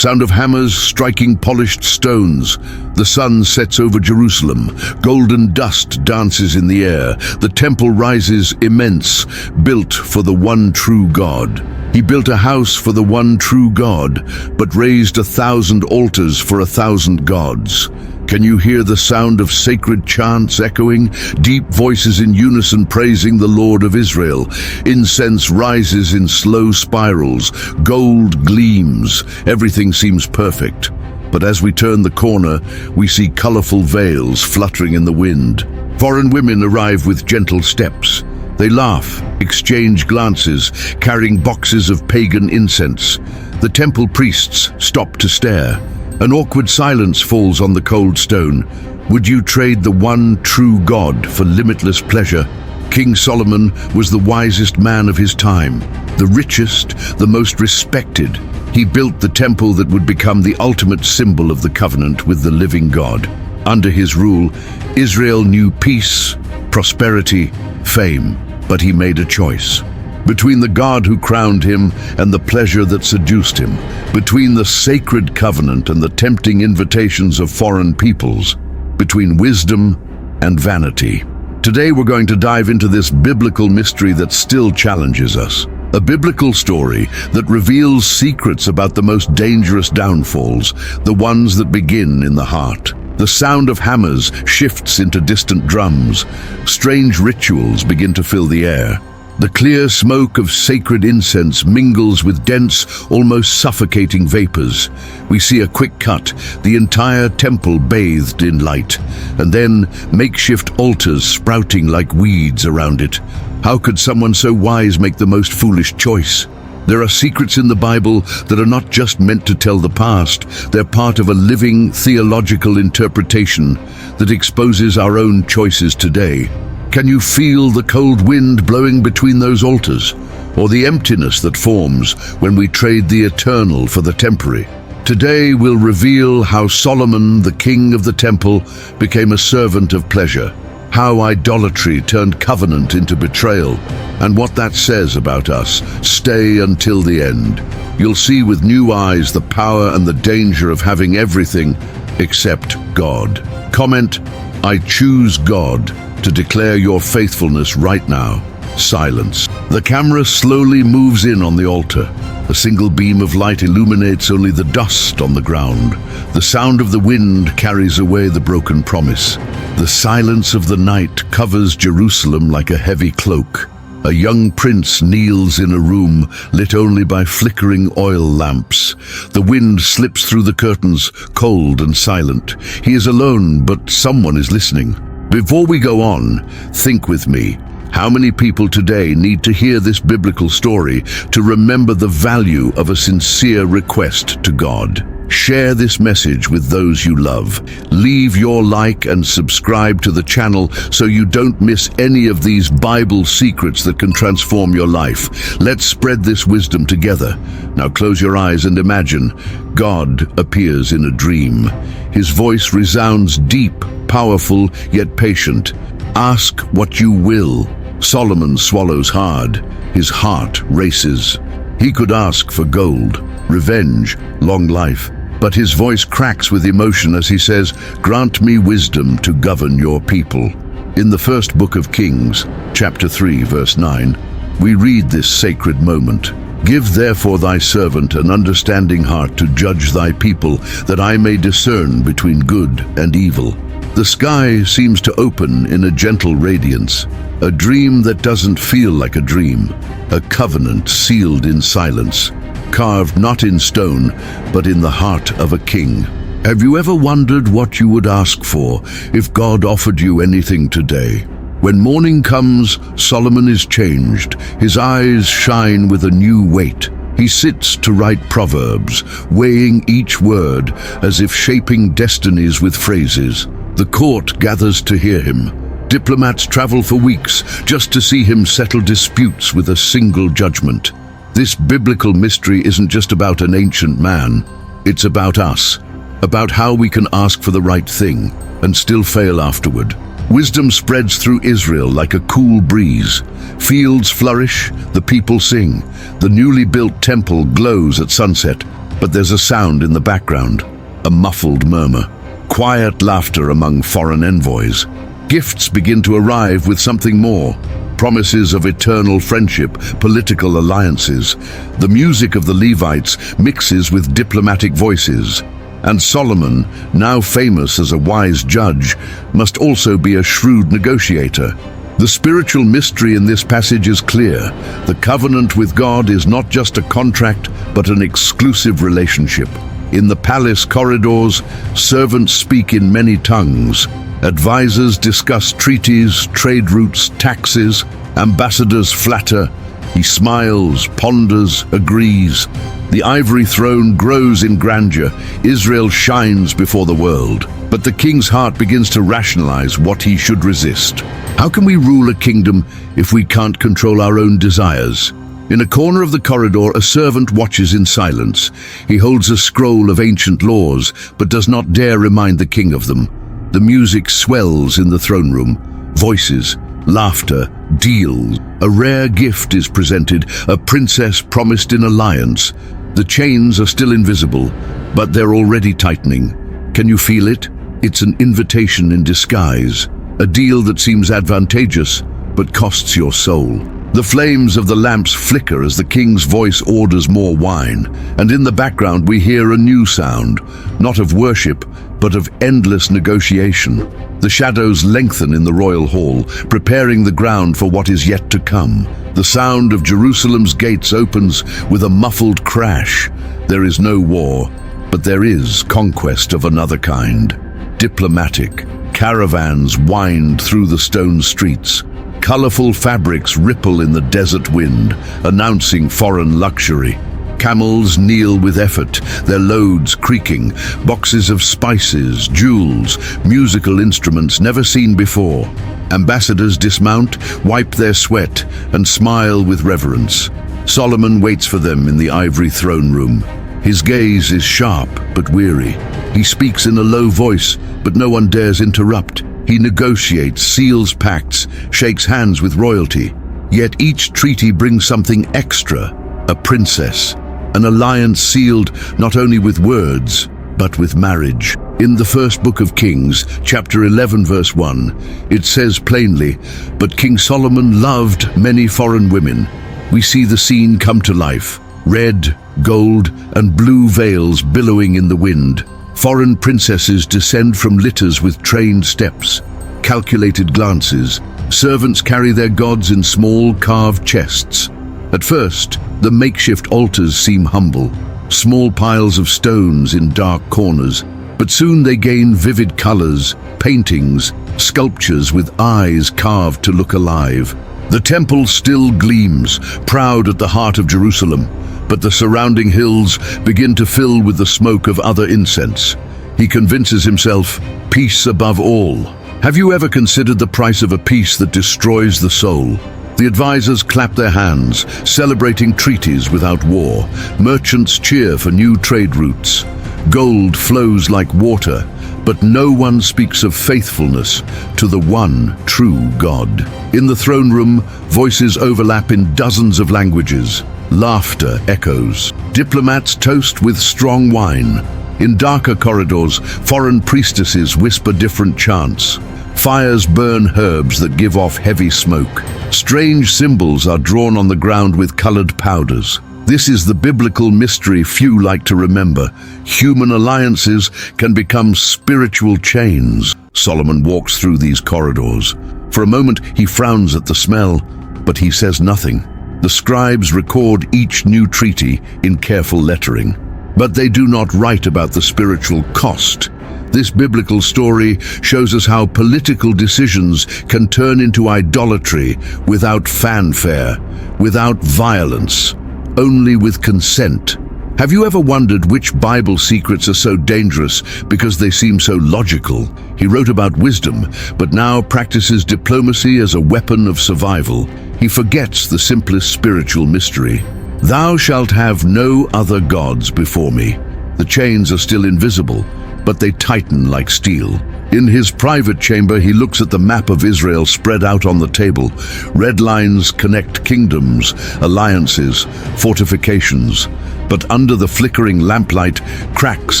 Sound of hammers striking polished stones. The sun sets over Jerusalem. Golden dust dances in the air. The temple rises immense, built for the one true God. He built a house for the one true God, but raised 1,000 altars for 1,000 gods. Can you hear the sound of sacred chants echoing? Deep voices in unison praising the Lord of Israel. Incense rises in slow spirals. Gold gleams. Everything seems perfect. But as we turn the corner, we see colorful veils fluttering in the wind. Foreign women arrive with gentle steps. They laugh, exchange glances, carrying boxes of pagan incense. The temple priests stop to stare. An awkward silence falls on the cold stone. Would you trade the one true God for limitless pleasure? King Solomon was the wisest man of his time, the richest, the most respected. He built the temple that would become the ultimate symbol of the covenant with the living God. Under his rule, Israel knew peace, prosperity, fame, but he made a choice. Between the God who crowned him and the pleasure that seduced him, between the sacred covenant and the tempting invitations of foreign peoples, between wisdom and vanity. Today we're going to dive into this biblical mystery that still challenges us. A biblical story that reveals secrets about the most dangerous downfalls, the ones that begin in the heart. The sound of hammers shifts into distant drums. Strange rituals begin to fill the air. The clear smoke of sacred incense mingles with dense, almost suffocating vapors. We see a quick cut, the entire temple bathed in light, and then makeshift altars sprouting like weeds around it. How could someone so wise make the most foolish choice? There are secrets in the Bible that are not just meant to tell the past, they're part of a living theological interpretation that exposes our own choices today. Can you feel the cold wind blowing between those altars, or the emptiness that forms when we trade the eternal for the temporary? Today we'll reveal how Solomon, the king of the temple, became a servant of pleasure, how idolatry turned covenant into betrayal, and what that says about us. Stay until the end. You'll see with new eyes the power and the danger of having everything except God. Comment, "I choose God," to declare your faithfulness right now. Silence. The camera slowly moves in on the altar. A single beam of light illuminates only the dust on the ground. The sound of the wind carries away the broken promise. The silence of the night covers Jerusalem like a heavy cloak. A young prince kneels in a room lit only by flickering oil lamps. The wind slips through the curtains, cold and silent. He is alone, but someone is listening. Before we go on, think with me. How many people today need to hear this biblical story to remember the value of a sincere request to God? Share this message with those you love. Leave your like and subscribe to the channel so you don't miss any of these Bible secrets that can transform your life. Let's spread this wisdom together. Now close your eyes and imagine God appears in a dream. His voice resounds deep, powerful, yet patient. Ask what you will. Solomon swallows hard. His heart races. He could ask for gold, revenge, long life. But his voice cracks with emotion as he says, "Grant me wisdom to govern your people." In the first book of Kings, chapter 3, verse 9, we read this sacred moment. "Give therefore thy servant an understanding heart to judge thy people, that I may discern between good and evil." The sky seems to open in a gentle radiance, a dream that doesn't feel like a dream, a covenant sealed in silence, carved not in stone, but in the heart of a king. Have you ever wondered what you would ask for if God offered you anything today? When morning comes, Solomon is changed. His eyes shine with a new weight. He sits to write proverbs, weighing each word as if shaping destinies with phrases. The court gathers to hear him. Diplomats travel for weeks just to see him settle disputes with a single judgment. This biblical mystery isn't just about an ancient man. It's about us, about how we can ask for the right thing and still fail afterward. Wisdom spreads through Israel like a cool breeze. Fields flourish, the people sing. The newly built temple glows at sunset. But there's a sound in the background, a muffled murmur, quiet laughter among foreign envoys. Gifts begin to arrive with something more. Promises of eternal friendship, political alliances. The music of the Levites mixes with diplomatic voices. And Solomon, now famous as a wise judge, must also be a shrewd negotiator. The spiritual mystery in this passage is clear. The covenant with God is not just a contract, but an exclusive relationship. In the palace corridors, servants speak in many tongues. Advisors discuss treaties, trade routes, taxes. Ambassadors flatter. He smiles, ponders, agrees. The ivory throne grows in grandeur. Israel shines before the world. But the king's heart begins to rationalize what he should resist. How can we rule a kingdom if we can't control our own desires? In a corner of the corridor, a servant watches in silence. He holds a scroll of ancient laws, but does not dare remind the king of them. The music swells in the throne room. Voices, laughter, deals. A rare gift is presented, a princess promised in alliance. The chains are still invisible, but they're already tightening. Can you feel it? It's an invitation in disguise, a deal that seems advantageous, but costs your soul. The flames of the lamps flicker as the king's voice orders more wine, and in the background we hear a new sound, not of worship, but of endless negotiation. The shadows lengthen in the royal hall, preparing the ground for what is yet to come. The sound of Jerusalem's gates opens with a muffled crash. There is no war, but there is conquest of another kind. Diplomatic. Caravans wind through the stone streets. Colorful fabrics ripple in the desert wind, announcing foreign luxury. Camels kneel with effort, their loads creaking, boxes of spices, jewels, musical instruments never seen before. Ambassadors dismount, wipe their sweat, and smile with reverence. Solomon waits for them in the ivory throne room. His gaze is sharp but weary. He speaks in a low voice, but no one dares interrupt. He negotiates, seals pacts, shakes hands with royalty. Yet each treaty brings something extra, a princess, an alliance sealed not only with words, but with marriage. In the first book of Kings, chapter 11, verse 1, it says plainly, "But King Solomon loved many foreign women." We see the scene come to life. Red, gold, and blue veils billowing in the wind. Foreign princesses descend from litters with trained steps, calculated glances. Servants carry their gods in small carved chests. At first, the makeshift altars seem humble, small piles of stones in dark corners, but soon they gain vivid colors, paintings, sculptures with eyes carved to look alive. The temple still gleams, proud at the heart of Jerusalem, but the surrounding hills begin to fill with the smoke of other incense. He convinces himself, peace above all. Have you ever considered the price of a peace that destroys the soul? The advisors clap their hands, celebrating treaties without war. Merchants cheer for new trade routes. Gold flows like water, but no one speaks of faithfulness to the one true God. In the throne room, voices overlap in dozens of languages. Laughter echoes. Diplomats toast with strong wine. In darker corridors, foreign priestesses whisper different chants. Fires burn herbs that give off heavy smoke. Strange symbols are drawn on the ground with colored powders. This is the biblical mystery few like to remember. Human alliances can become spiritual chains. Solomon walks through these corridors. For a moment, he frowns at the smell, but he says nothing. The scribes record each new treaty in careful lettering, but they do not write about the spiritual cost. This biblical story shows us how political decisions can turn into idolatry without fanfare, without violence, only with consent. Have you ever wondered which Bible secrets are so dangerous because they seem so logical? He wrote about wisdom, but now practices diplomacy as a weapon of survival. He forgets the simplest spiritual mystery. Thou shalt have no other gods before me. The chains are still invisible, but they tighten like steel. In his private chamber, he looks at the map of Israel spread out on the table. Red lines connect kingdoms, alliances, fortifications. But under the flickering lamplight, cracks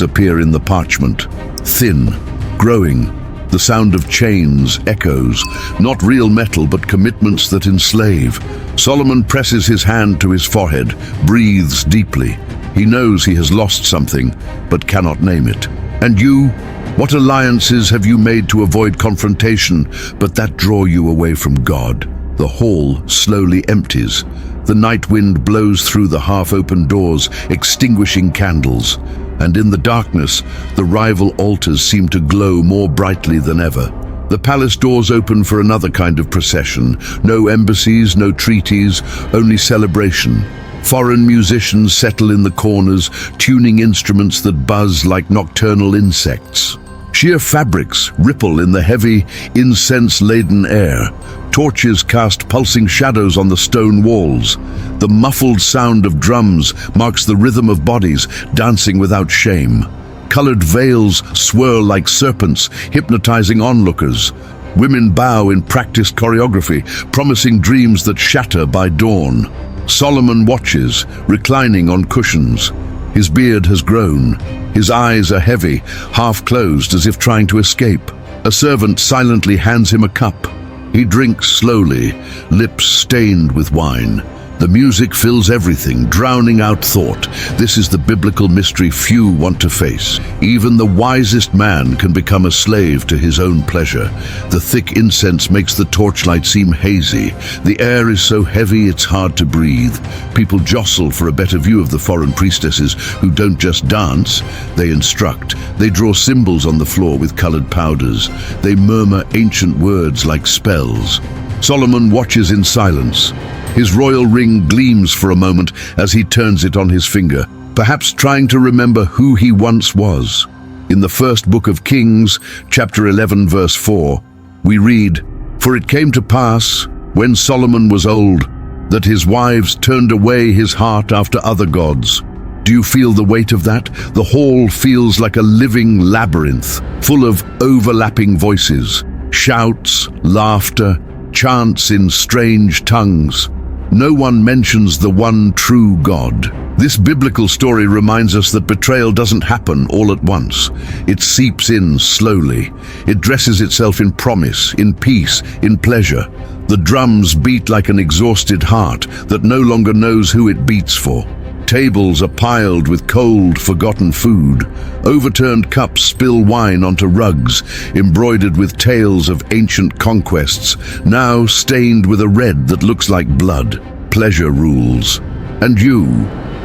appear in the parchment. Thin, growing. The sound of chains echoes, not real metal but commitments that enslave. Solomon presses his hand to his forehead, breathes deeply. He knows he has lost something, but cannot name it. And you? What alliances have you made to avoid confrontation, but that draw you away from God? The hall slowly empties. The night wind blows through the half-open doors, extinguishing candles. And in the darkness, the rival altars seem to glow more brightly than ever. The palace doors open for another kind of procession. No embassies, no treaties, only celebration. Foreign musicians settle in the corners, tuning instruments that buzz like nocturnal insects. Sheer fabrics ripple in the heavy, incense-laden air. Torches cast pulsing shadows on the stone walls. The muffled sound of drums marks the rhythm of bodies dancing without shame. Colored veils swirl like serpents, hypnotizing onlookers. Women bow in practiced choreography, promising dreams that shatter by dawn. Solomon watches, reclining on cushions. His beard has grown. His eyes are heavy, half-closed as if trying to escape. A servant silently hands him a cup. He drinks slowly, lips stained with wine. The music fills everything, drowning out thought. This is the biblical mystery few want to face. Even the wisest man can become a slave to his own pleasure. The thick incense makes the torchlight seem hazy. The air is so heavy it's hard to breathe. People jostle for a better view of the foreign priestesses who don't just dance, they instruct. They draw symbols on the floor with colored powders. They murmur ancient words like spells. Solomon watches in silence. His royal ring gleams for a moment as he turns it on his finger, perhaps trying to remember who he once was. In the first book of Kings, chapter 11, verse 4, we read, "For it came to pass, when Solomon was old, that his wives turned away his heart after other gods." Do you feel the weight of that? The hall feels like a living labyrinth, full of overlapping voices, shouts, laughter, chants in strange tongues. No one mentions the one true God. This biblical story reminds us that betrayal doesn't happen all at once. It seeps in slowly. It dresses itself in promise, in peace, in pleasure. The drums beat like an exhausted heart that no longer knows who it beats for. Tables are piled with cold, forgotten food. Overturned cups spill wine onto rugs, embroidered with tales of ancient conquests, now stained with a red that looks like blood. Pleasure rules. And you?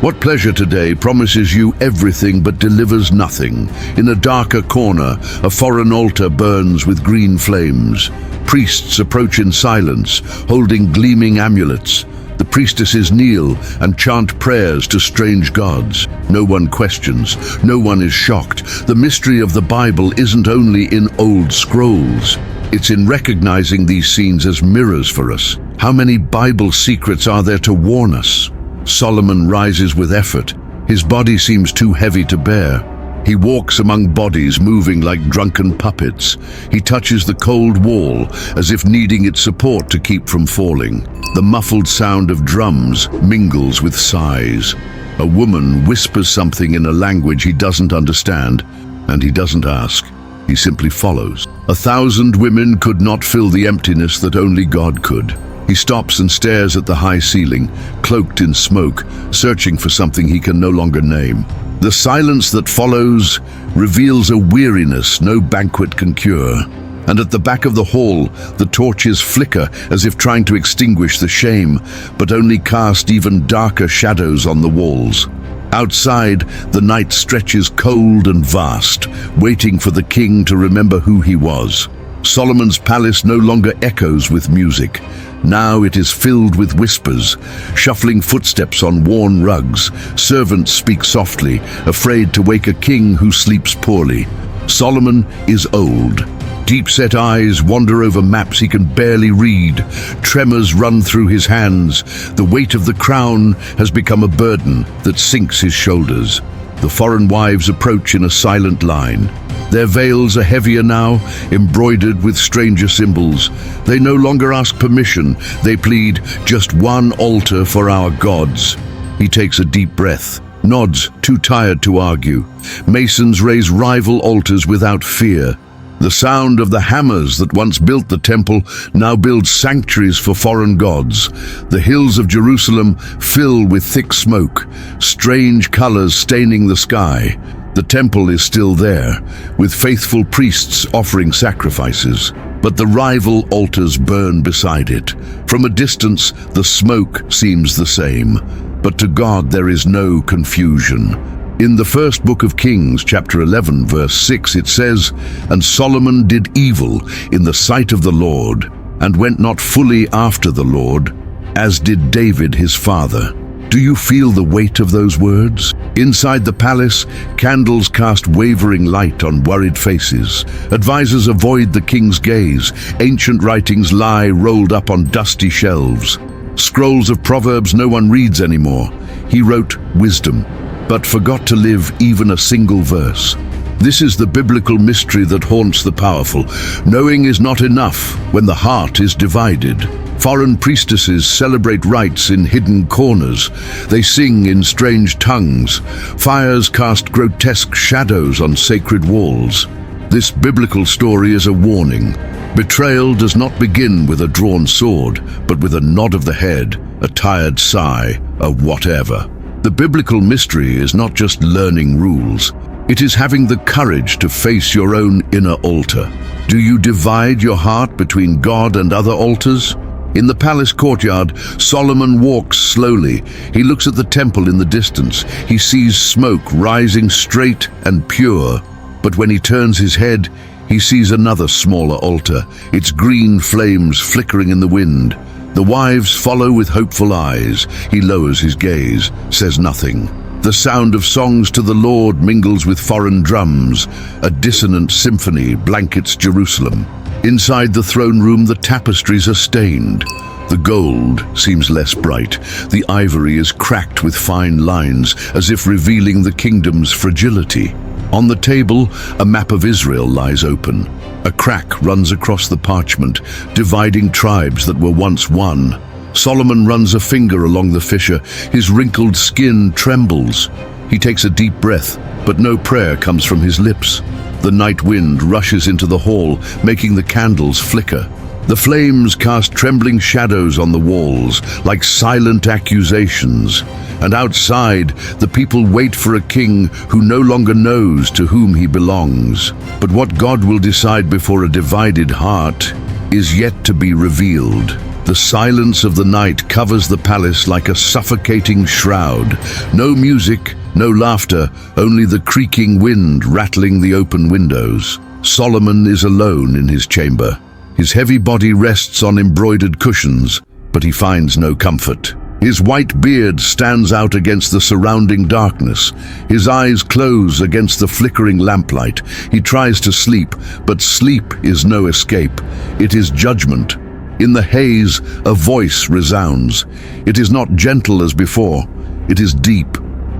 What pleasure today promises you everything but delivers nothing? In a darker corner, a foreign altar burns with green flames. Priests approach in silence, holding gleaming amulets. The priestesses kneel and chant prayers to strange gods. No one questions, no one is shocked. The mystery of the Bible isn't only in old scrolls. It's in recognizing these scenes as mirrors for us. How many Bible secrets are there to warn us? Solomon rises with effort. His body seems too heavy to bear. He walks among bodies moving like drunken puppets. He touches the cold wall as if needing its support to keep from falling. The muffled sound of drums mingles with sighs. A woman whispers something in a language he doesn't understand, and he doesn't ask. He simply follows. 1,000 women could not fill the emptiness that only God could. He stops and stares at the high ceiling, cloaked in smoke, searching for something he can no longer name. The silence that follows reveals a weariness no banquet can cure. And at the back of the hall, the torches flicker as if trying to extinguish the shame, but only cast even darker shadows on the walls. Outside, the night stretches cold and vast, waiting for the king to remember who he was. Solomon's palace no longer echoes with music. Now it is filled with whispers, shuffling footsteps on worn rugs. Servants speak softly, afraid to wake a king who sleeps poorly. Solomon is old. Deep-set eyes wander over maps he can barely read. Tremors run through his hands. The weight of the crown has become a burden that sinks his shoulders. The foreign wives approach in a silent line. Their veils are heavier now, embroidered with stranger symbols. They no longer ask permission. They plead, "Just one altar for our gods." He takes a deep breath, nods, too tired to argue. Masons raise rival altars without fear. The sound of the hammers that once built the temple now build sanctuaries for foreign gods. The hills of Jerusalem fill with thick smoke, strange colors staining the sky. The temple is still there, with faithful priests offering sacrifices. But the rival altars burn beside it. From a distance, the smoke seems the same. But to God there is no confusion. In the first book of Kings, chapter 11, verse 6, it says, "And Solomon did evil in the sight of the Lord, and went not fully after the Lord, as did David his father." Do you feel the weight of those words? Inside the palace, candles cast wavering light on worried faces. Advisors avoid the king's gaze. Ancient writings lie rolled up on dusty shelves. Scrolls of Proverbs no one reads anymore. He wrote wisdom, but forgot to live even a single verse. This is the biblical mystery that haunts the powerful. Knowing is not enough when the heart is divided. Foreign priestesses celebrate rites in hidden corners. They sing in strange tongues. Fires cast grotesque shadows on sacred walls. This biblical story is a warning. Betrayal does not begin with a drawn sword, but with a nod of the head, a tired sigh, a whatever. The biblical mystery is not just learning rules. It is having the courage to face your own inner altar. Do you divide your heart between God and other altars? In the palace courtyard, Solomon walks slowly. He looks at the temple in the distance. He sees smoke rising straight and pure. But when he turns his head, he sees another smaller altar, its green flames flickering in the wind. The wives follow with hopeful eyes. He lowers his gaze, says nothing. The sound of songs to the Lord mingles with foreign drums. A dissonant symphony blankets Jerusalem. Inside the throne room, the tapestries are stained. The gold seems less bright. The ivory is cracked with fine lines, as if revealing the kingdom's fragility. On the table, a map of Israel lies open. A crack runs across the parchment, dividing tribes that were once one. Solomon runs a finger along the fissure. His wrinkled skin trembles. He takes a deep breath, but no prayer comes from his lips. The night wind rushes into the hall, making the candles flicker. The flames cast trembling shadows on the walls, like silent accusations. And outside, the people wait for a king who no longer knows to whom he belongs. But what God will decide before a divided heart is yet to be revealed. The silence of the night covers the palace like a suffocating shroud. No music, no laughter, only the creaking wind rattling the open windows. Solomon is alone in his chamber. His heavy body rests on embroidered cushions, but he finds no comfort. His white beard stands out against the surrounding darkness. His eyes close against the flickering lamplight. He tries to sleep, but sleep is no escape. It is judgment. In the haze, a voice resounds. It is not gentle as before. It is deep,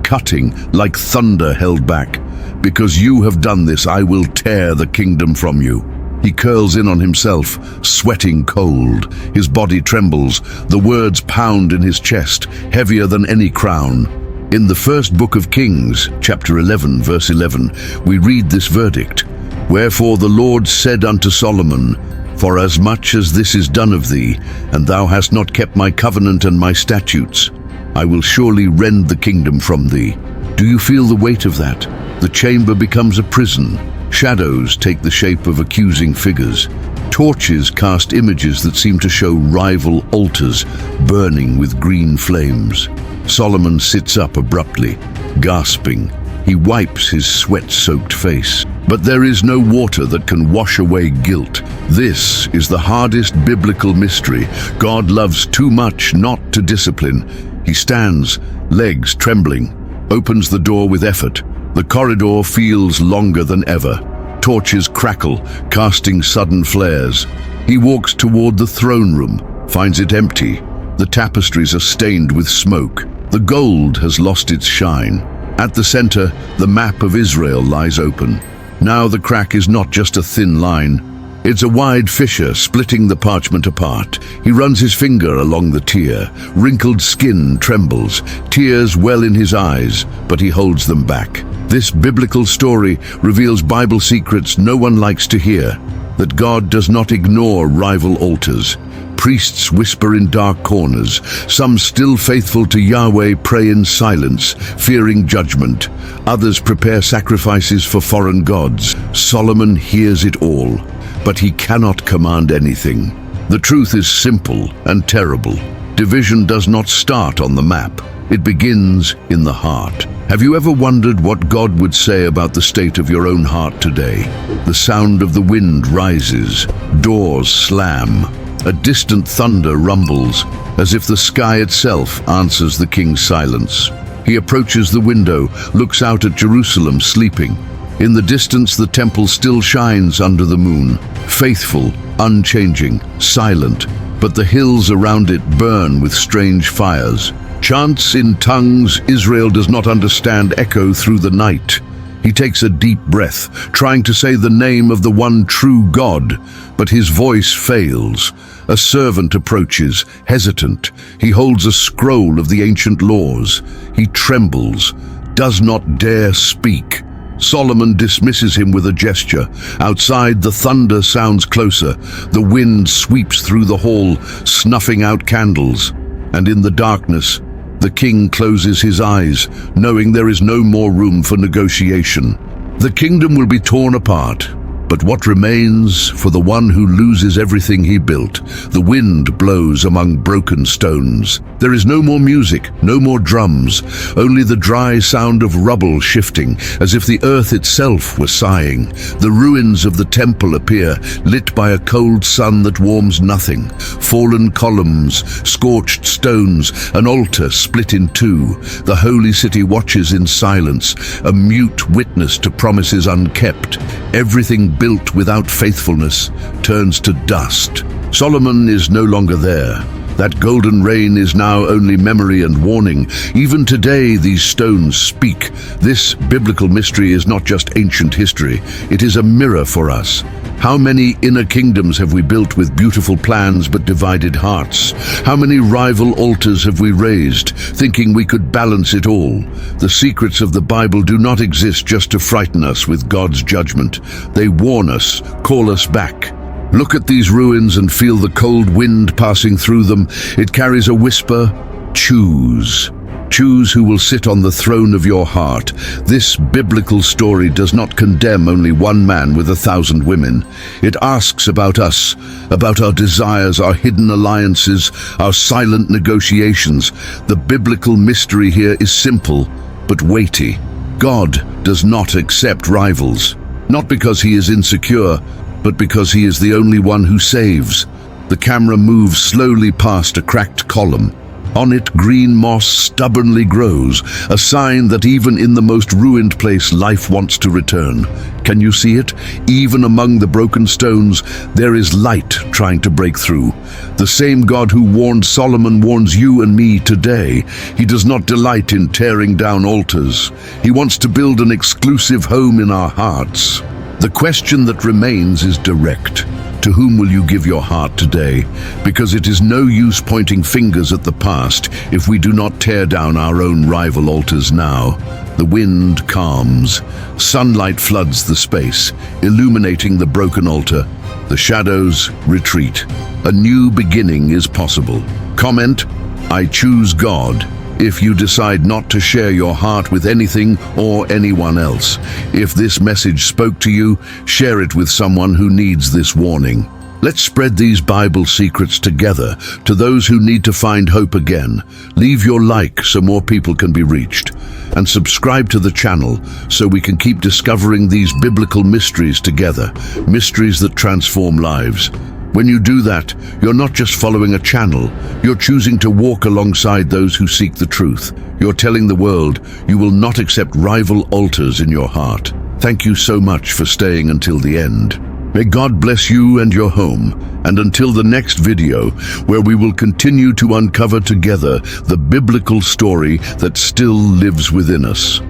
cutting, like thunder held back. Because you have done this, I will tear the kingdom from you. He curls in on himself, sweating cold. His body trembles. The words pound in his chest, heavier than any crown. In the first book of Kings, chapter 11, verse 11, we read this verdict. Wherefore the Lord said unto Solomon, For as much as this is done of thee, and thou hast not kept my covenant and my statutes, I will surely rend the kingdom from thee. Do you feel the weight of that? The chamber becomes a prison. Shadows take the shape of accusing figures. Torches cast images that seem to show rival altars burning with green flames. Solomon sits up abruptly, gasping. He wipes his sweat-soaked face. But there is no water that can wash away guilt. This is the hardest biblical mystery. God loves too much not to discipline. He stands, legs trembling, opens the door with effort. The corridor feels longer than ever. Torches crackle, casting sudden flares. He walks toward the throne room, finds it empty. The tapestries are stained with smoke. The gold has lost its shine. At the center, the map of Israel lies open. Now the crack is not just a thin line. It's a wide fissure splitting the parchment apart. He runs his finger along the tear. Wrinkled skin trembles, tears well in his eyes, but he holds them back. This biblical story reveals Bible secrets no one likes to hear. That God does not ignore rival altars. Priests whisper in dark corners. Some still faithful to Yahweh pray in silence, fearing judgment. Others prepare sacrifices for foreign gods. Solomon hears it all, but he cannot command anything. The truth is simple and terrible. Division does not start on the map. It begins in the heart. Have you ever wondered what God would say about the state of your own heart today? The sound of the wind rises, doors slam, a distant thunder rumbles, as if the sky itself answers the king's silence. He approaches the window, looks out at Jerusalem sleeping. In the distance, the temple still shines under the moon, faithful, unchanging, silent, but the hills around it burn with strange fires. Chants in tongues Israel does not understand echo through the night. He takes a deep breath, trying to say the name of the one true God, but his voice fails. A servant approaches, hesitant. He holds a scroll of the ancient laws. He trembles, does not dare speak. Solomon dismisses him with a gesture. Outside, the thunder sounds closer. The wind sweeps through the hall, snuffing out candles. And in the darkness, the king closes his eyes, knowing there is no more room for negotiation. The kingdom will be torn apart, but what remains for the one who loses everything he built? The wind blows among broken stones. There is no more music, no more drums, only the dry sound of rubble shifting, as if the earth itself were sighing. The ruins of the temple appear, lit by a cold sun that warms nothing. Fallen columns, scorched stones, an altar split in two. The holy city watches in silence, a mute witness to promises unkept. Everything built without faithfulness turns to dust. Solomon is no longer there. That golden reign is now only memory and warning. Even today, these stones speak. This biblical mystery is not just ancient history. It is a mirror for us. How many inner kingdoms have we built with beautiful plans but divided hearts? How many rival altars have we raised, thinking we could balance it all? The secrets of the Bible do not exist just to frighten us with God's judgment. They warn us, call us back. Look at these ruins and feel the cold wind passing through them. It carries a whisper, choose. Choose who will sit on the throne of your heart. This biblical story does not condemn only one man with 1,000 women. It asks about us, about our desires, our hidden alliances, our silent negotiations. The biblical mystery here is simple, but weighty. God does not accept rivals, not because he is insecure, but because he is the only one who saves. The camera moves slowly past a cracked column. On it, green moss stubbornly grows, a sign that even in the most ruined place, life wants to return. Can you see it? Even among the broken stones, there is light trying to break through. The same God who warned Solomon warns you and me today. He does not delight in tearing down altars. He wants to build an exclusive home in our hearts. The question that remains is direct. To whom will you give your heart today? Because it is no use pointing fingers at the past if we do not tear down our own rival altars now. The wind calms. Sunlight floods the space, illuminating the broken altar. The shadows retreat. A new beginning is possible. Comment, I choose God, if you decide not to share your heart with anything or anyone else. If this message spoke to you, share it with someone who needs this warning. Let's spread these Bible secrets together to those who need to find hope again. Leave your like so more people can be reached. And subscribe to the channel so we can keep discovering these biblical mysteries together, mysteries that transform lives. When you do that, you're not just following a channel, you're choosing to walk alongside those who seek the truth. You're telling the world you will not accept rival altars in your heart. Thank you so much for staying until the end. May God bless you and your home, and until the next video, where we will continue to uncover together the biblical story that still lives within us.